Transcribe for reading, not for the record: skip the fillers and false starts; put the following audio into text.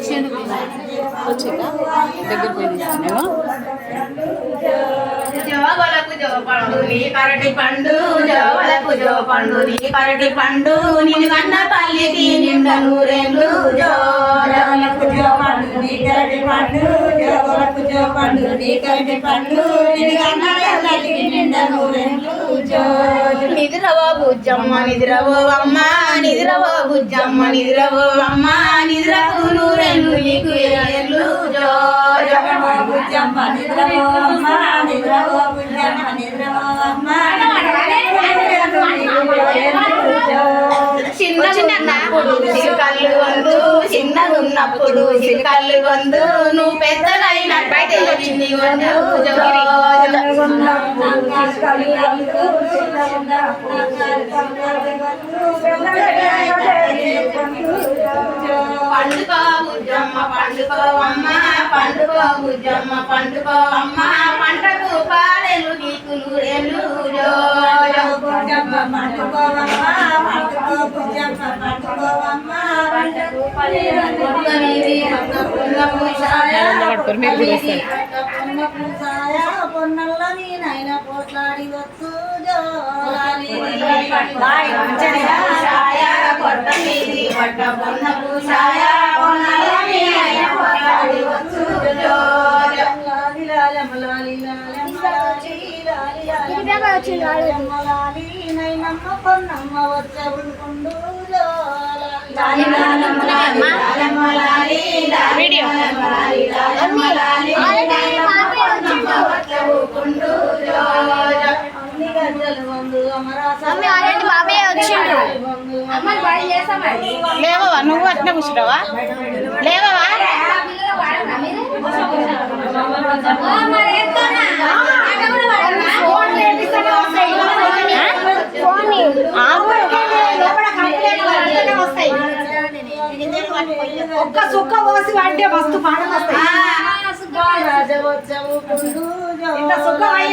వచ్చిందా దగ్గర పోయి నేను జోవలకు జో పండు నీ కరటి పండు జోవలకు జో పండు నీ కరటి పండు నిన్ను కన్న పల్లికి నిండ నూరేళ్ళు జోవలకు జో పండు నీ కరటి పండు జోవలకు జో పండు నీ కరటి పండు నిన్ను కన్న పల్లికి నిండ నూరేళ్ళు నిద్రవో బుజ్జమ్మ నిద్రవో అమ్మ నిద్రవో బుజ్జమ్మ నిద్రవో అమ్మ నిద్రకు నూరేళ్ళు నీకు ఏళ్ళు జో బుజ్జమ్మ నిద్రవో అమ్మ నిద్రవో బుజ్జమ్మ నిద్రవో అమ్మ చిన్నప్పుడు చిరుకల్లు వందు చిన్నగున్నప్పుడు చిరుకల్లు వందు నువ్వు పెద్దదైనట్టయితే చిన్ని వందు పండుకో బుజ్జమ్మ పండుకో అమ్మ పండుకో బుజ్జమ్మ పండుకో అమ్మ పంటకు పాడెలు నీకు నూరేళ్ళు బుజ్జమ్మ పండుకో అమ్మ పండుకో బుజ్జమ్మ పండుకో అమ్మ పంటకు పొన్నల్లో నేనైన పోట్లాడి వచ్చు పొట్ట మీది పట్ట పొన్న పూసాయ పొన్నల్లో నేనైన పోట్లాడి వచ్చు నైనమ్మ పొన్నమ్మ వచ్చే ఉండు వీడియో లేవవా నువ్వు అట్లా కూర్చుంటావా లేవవా ఒక్క సుక్క పోసి వాడితే మస్తు పాటలు వస్తాయి ఇంత సుక్క వస్తాయి